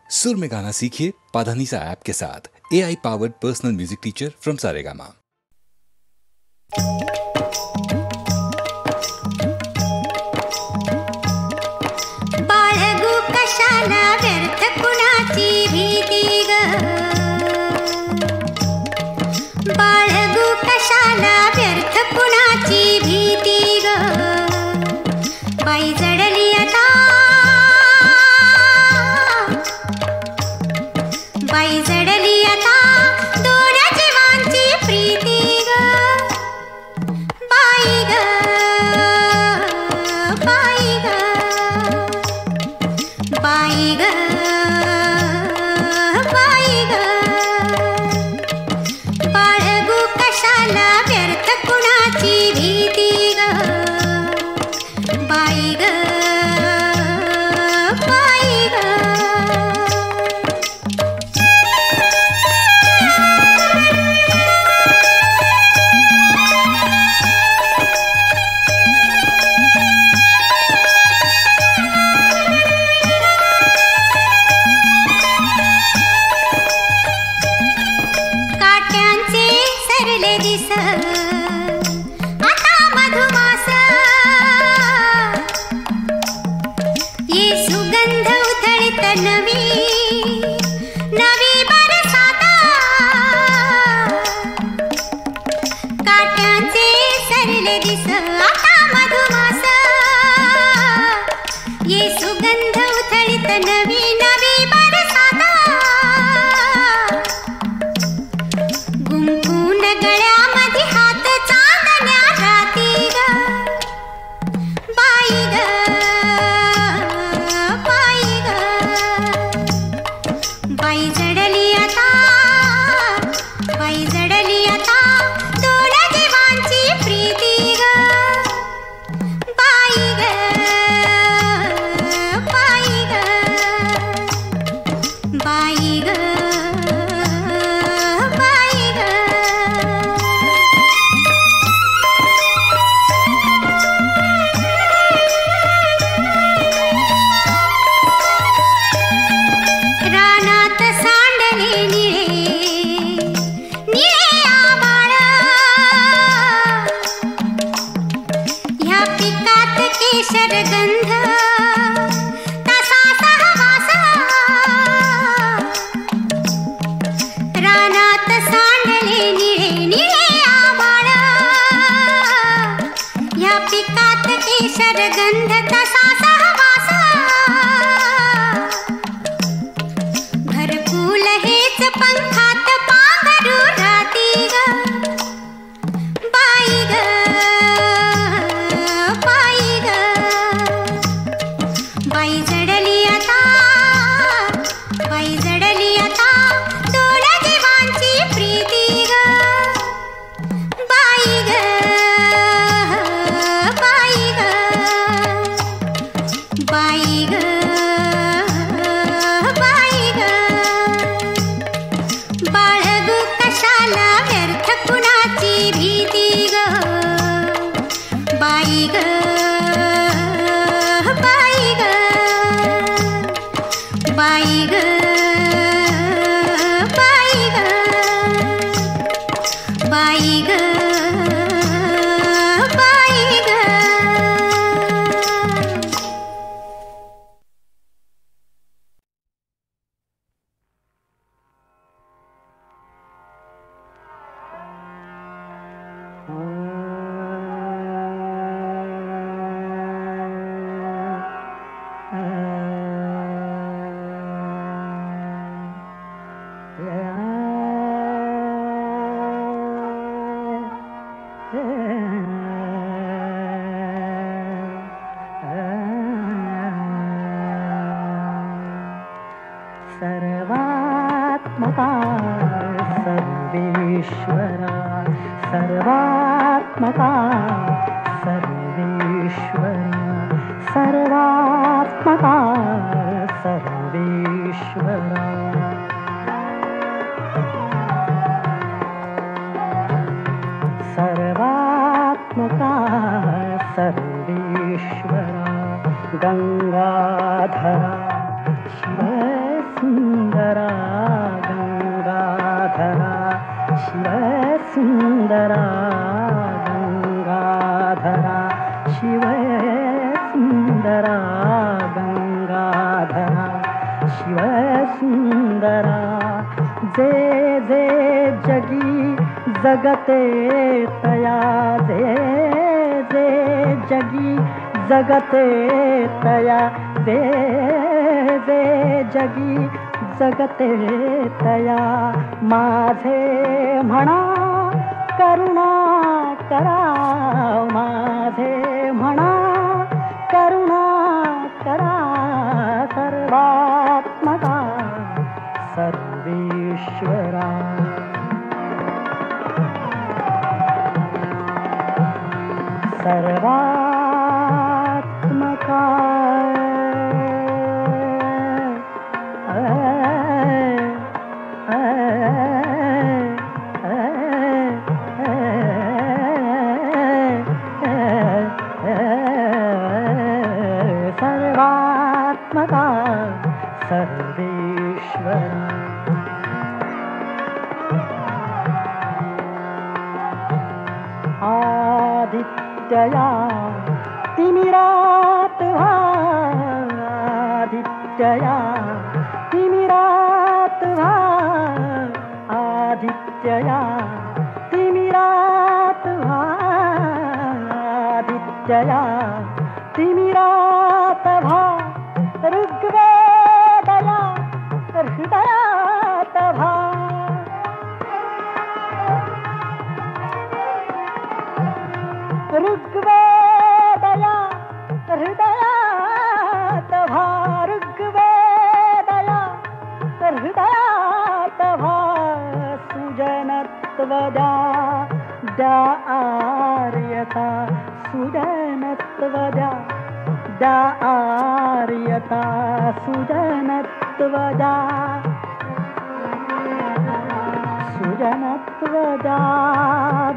सुर में गाना सीखिए पाधानीसा ऐप के साथ। AI powered personal music teacher from Saregama. बाळगू कशाला व्यर्थ कुणाची भीती ग, बाळगू कशाला व्यर्थ कुणाची भीती ग, बाई जडली आता, बाई जडली आता दोन जीवांची प्रीती ग, बाई ग, बाई ग, बाई ग, बाई ग, बाळगू कशाला व्यर्थ कुणाची भीती ग, बाई ग, बाई ग. काट्यांचे सरले दिस आता मधुमास, ये सुगंध उधळीत नवी नवी बरसात, काट्यांचे सरले दिस आता मधुमास, ये सुगंध उधळीत नवी नवी बरसात, गुंफून गळ्यामध्ये हात चांदण्या राती ग, बाई ग, बाई ग, बाई जडली आता, बाई जडली आता दोन जीवांची प्रीती ग, बाई ग, बाई ग, बाई ग, बाई ग. रानात सांडले निळे निळे आभाळ, ह्या पिकात केशर गंध तसा सहवास, रानात सांडले निळे निळे आभाळ, ह्या पिकात केशर गंध तसा सहवास, घरकुल हेच पंखात पांघरू राहती ग, बाई ग, बाई ग, बाई जडली आता, बाई जडली आता दोन जीवांची प्रीती ग, बाई ग, बाई ग, बाई ग, बाई ग, बाळगू कशाला व्यर्थ कुणाची भीती ग, बाई ग, बाई ग, बाई ग, बाई ग, बाई ग, बाई ग. सर्वात्मका सर्वेश्वरा, सर्वात्मका सर्वेश्वरा, सर्वात्मका सर्वेश्वरा. सर्वात्मका सर्वेश्वरा, गंगाधरा शिवसुंदरा, सुंदरा गंगाधरा शिव सुंदरा गंगाधरा शिव सुंदरा गंगाधरा शिव सुंदरा जे जे जगी जगते तया जे जे जगी जगते तया जे जे जगी जगते तया माझे म्हणा करुणा करा माझे म्हणा करुणा करा सर्वात्मका सर्वेश्वरा सर्वात्मका सर्वात्मका सर्वेश्वरा आदित्यया तिमिरात आदित्यया तिमिरात आदित्यया तिमिरात आदित्यया तिमिरात ऋग्वेदया हृदयात ऋग्वेदया हृदयात ऋग्वेदया हृदयात सुजनत्वदा द्या आर्यता सुजनत्वदा द्या आर्यता सुजनत्वदा सुजनत्वदा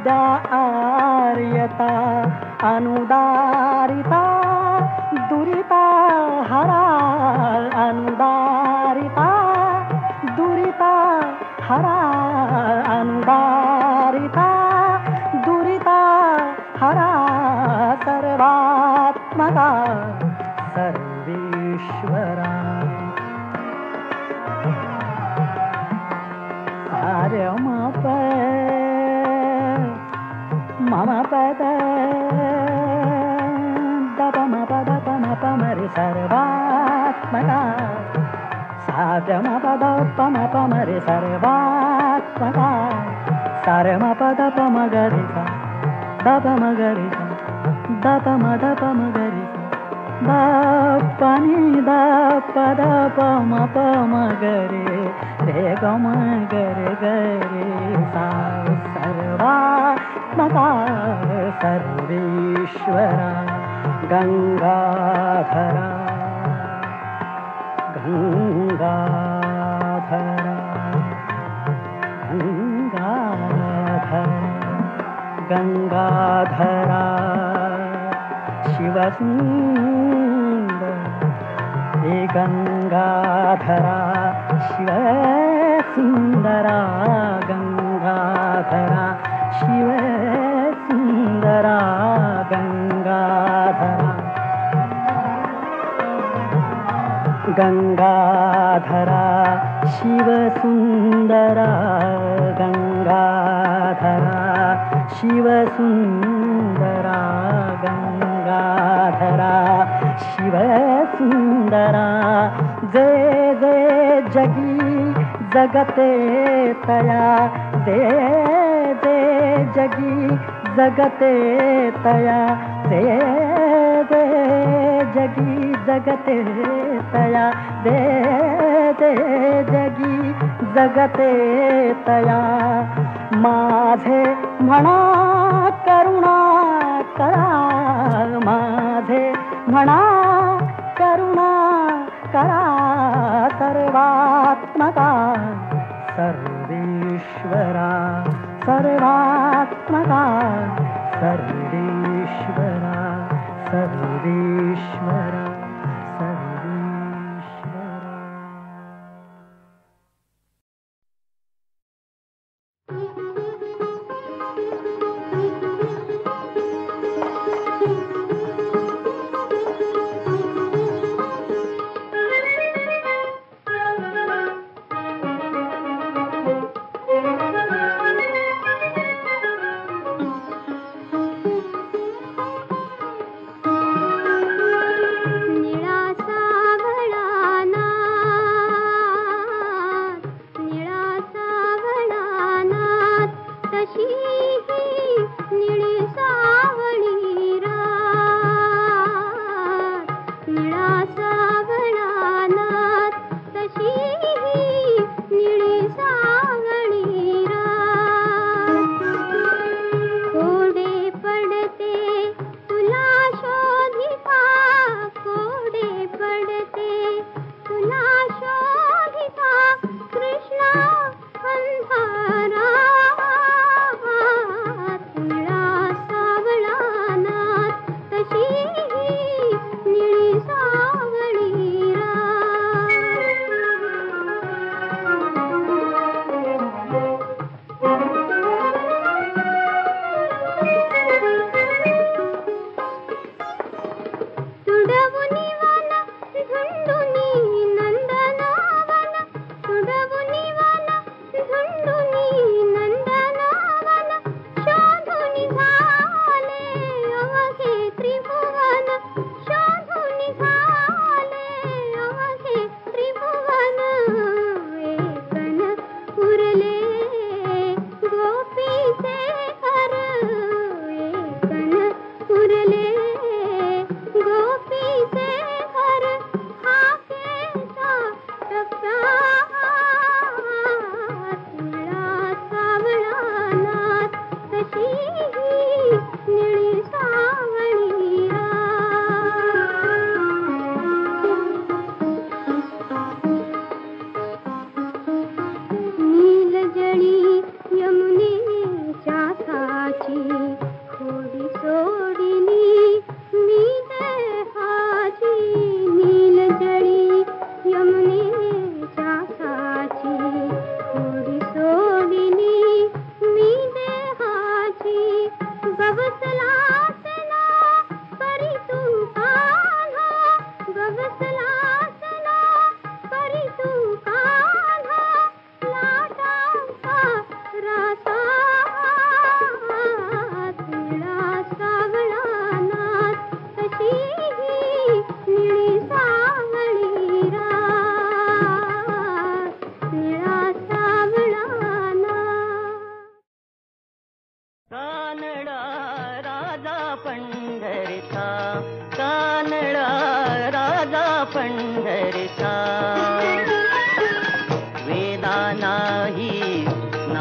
द्या आर्यता अनुदारिता दुरिता हरा अनुदारिता दुरिता हरा अनुदारिता दुरिता हरा सर्वात्मका सर्वेश्वरा सारमप मम पद दपम पद पम पमरि सर्वात्मका सारम पद पम पमरि सर्वात्मका सारम पद पम गरिसा दपम गरिसा दपम दपम गरिसा दपनि दपद पम पम गरे रे गम गरे गरे सा सर्वात्मका सर्वेश्वरा गंगाधरा गंगाधरा गंगाधरा गंगाधरा शिवसुंदर हे गंगाधरा शिव सुंदरा गंगाधरा शिव सुंदरा गंगाधरा गंगाधरा शिव सुंदरा गंगाधरा शिव सुंदरा गंगाधरा शिव सुंदरा जे जे जगी जगते तया दे दे जगी जगते तया दे दे जगी जगते तया दे दे जगी जगते तया माझे म्हणा करुणा करा माझे म्हणा करुणा करा सर्वात्मका सर्वेश्वरा सर्वात्मका सर्वेश्वरा सर्वेश्वरा सर्वेश्वरा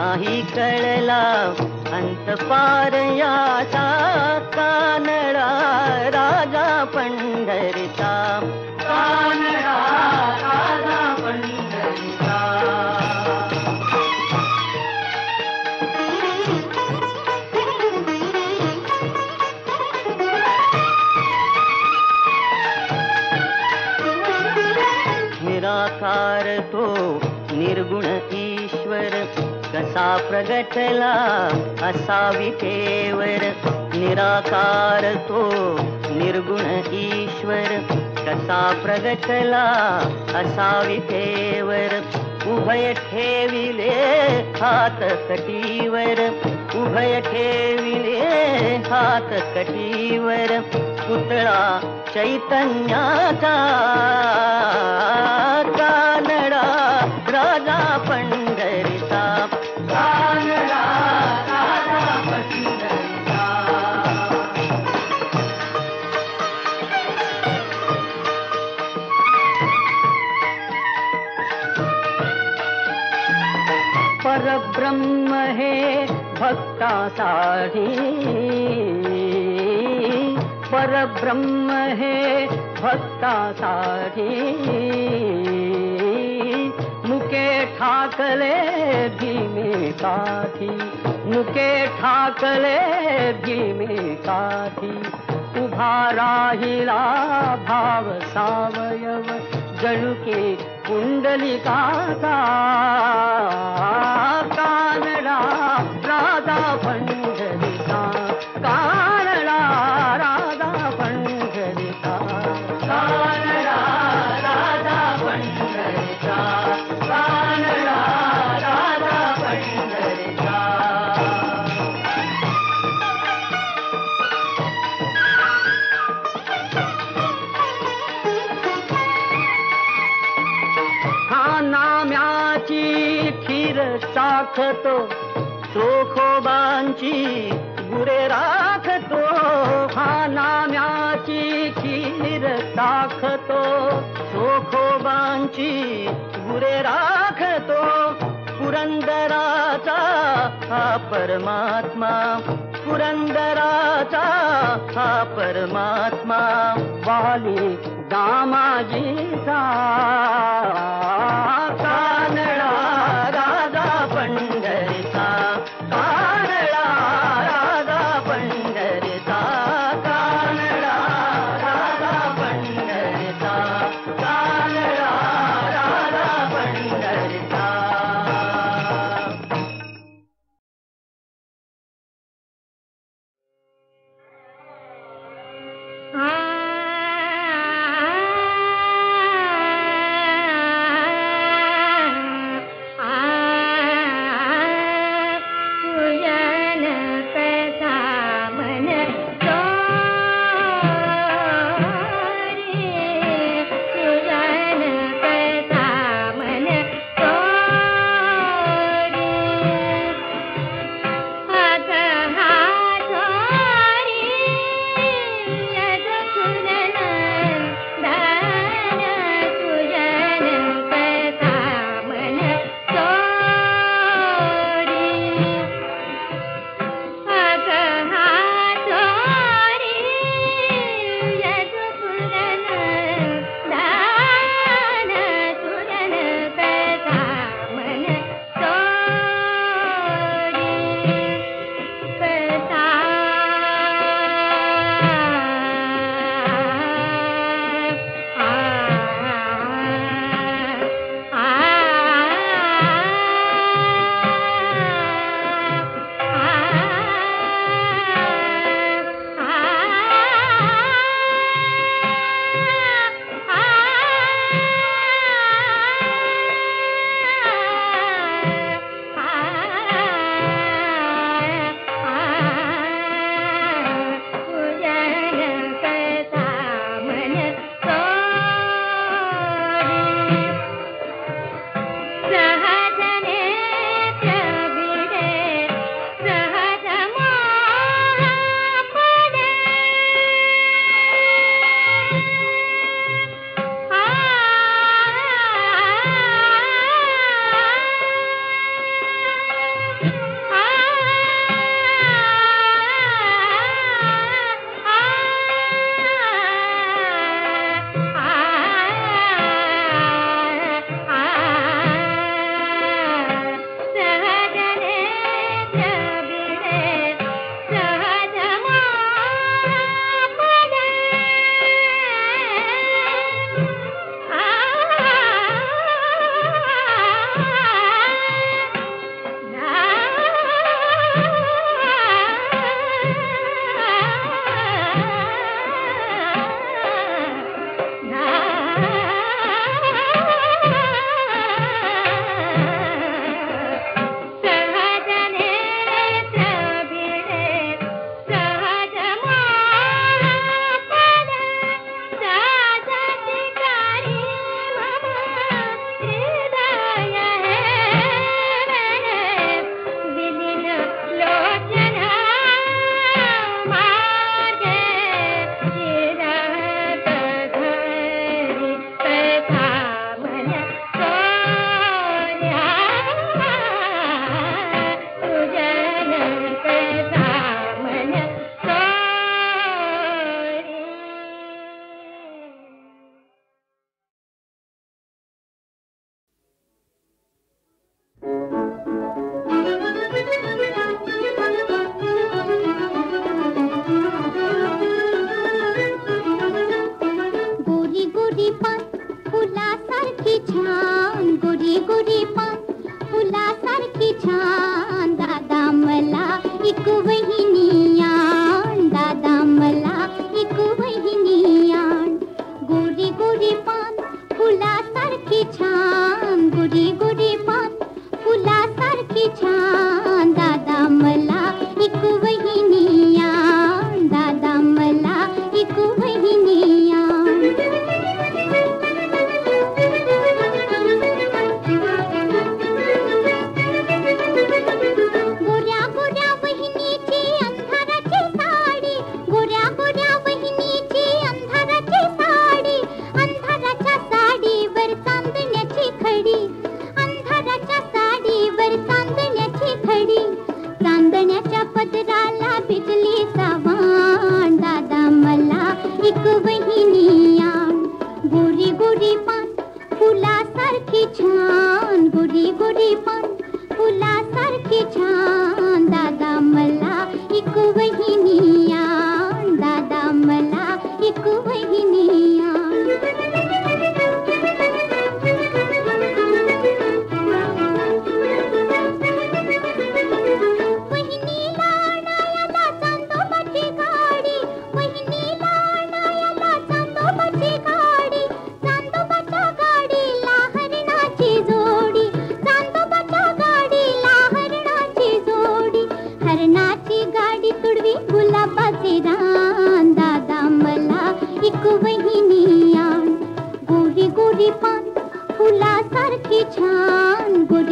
नाही कळला अंत पार याचा, कानडा राजा पंढरीचा, कानडा राजा पंढरीचा. निराकार तो निर्गुण ईश्वर, कसा प्रगटला असा विठेवर. निराकार तो निर्गुण ईश्वर, कसा प्रगटला असा विठेवर. उभय ठेविले हात कटीवर, उभय ठेविले हात कटीवर. पुतळा चैतन्याचा, कानडा राजा पंढरीचा, कानडा राजा पंढरीचा. परब्रह्म हे भक्तासाठी, परब्रह्म हे भक्तासाठी. मुके ठाकले भीमे काठी, मुके ठाकले भीमे काठी. उभा राहिला भाव सावयव, जणुके कुंडलिकाचा, कानडा राजा पंढरीचा, कानडा राजा पंढरीचा, कानडा राजा पंढरीचा, कानडा राजा पंढरीचा. हा नाम्याची खीर चाखतो, चोखोबांची गुरे राखतो. हा नाम्याची खीर चाखतो, चोखोबांची गुरे राखतो. पुरंदराचा हा परमात्मा, पुरंदराचा हा परमात्मा. वाली दामाजीचा, कानडा राजा पंढरीचा, कानडा राजा पंढरीचा, कानडा राजा पंढरीचा, कानडा राजा पंढरीचा. आ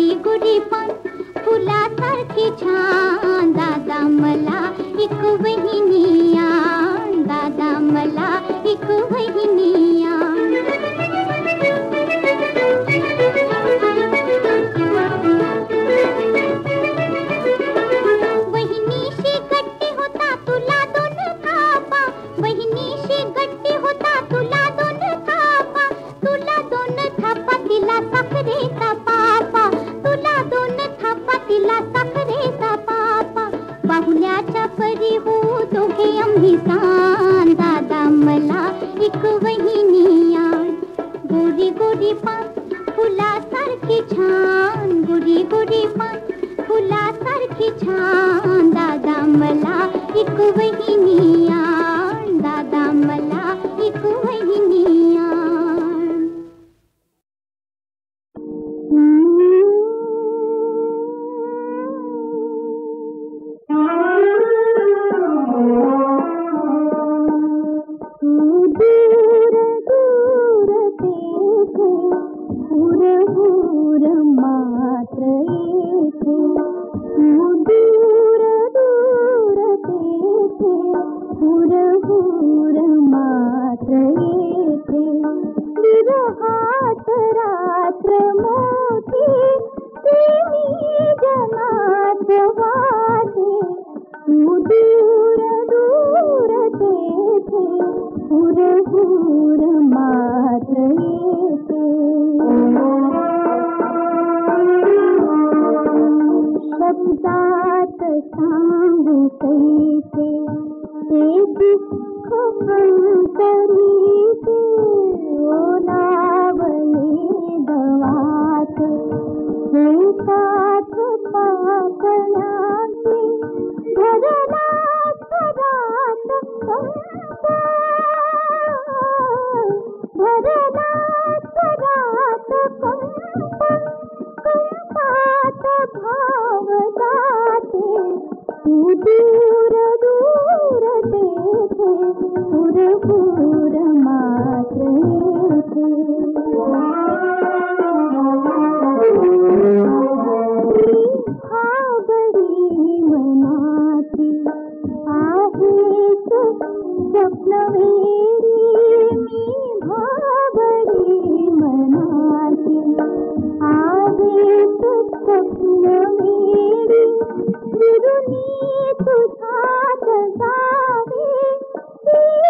गोरी गोरी पण फुलासारखी छान दादा मला एक वहिनी आण दादा मला एक वहिनी आण वहिनीशी गट्टी होता तुला दोन थापा वहिनीशी गट्टी होता तुला दोन थापा तुला दोन थापा तिला साखरेचा पापा तुला दोन थापा तिला साखरेचा पापा बाहुल्याच्या परी हो दोघे आम्ही सान दादा मला एक वहिनी आण गोरी गोरी पान फुलासारखी छान गोरी गोरी पान फुलासारखी छान दादा मला एक वहिनी आण दादा मला एक वहिनी आण शब्दात सांगू कैसे ते दुःख अंतरीचे ओलावले दवात हे काठ पाकळ्याचे धरला स्वरात कंप भरला स्वरात कंप कंपात भाव जाते तू दूर दूर तेथे पुर पुर मात्र भाबडी मनाची आहेच स्वप्नवेडी मी भाबडी मनाची आहेच स्वप्नवेडी विरुनी तुझ्यात जावे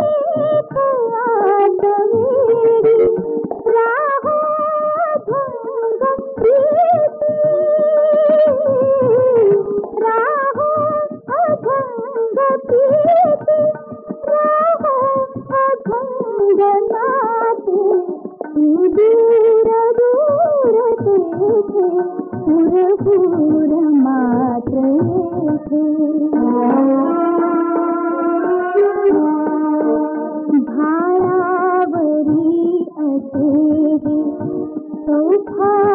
एक आत वेडी राहो भंग प्रीती राहो अभंग प्रीती राहो अभंग नाते तू दूर दूर तेथे पुर पुर मात्र भाळावरी असे हे सौभाग्य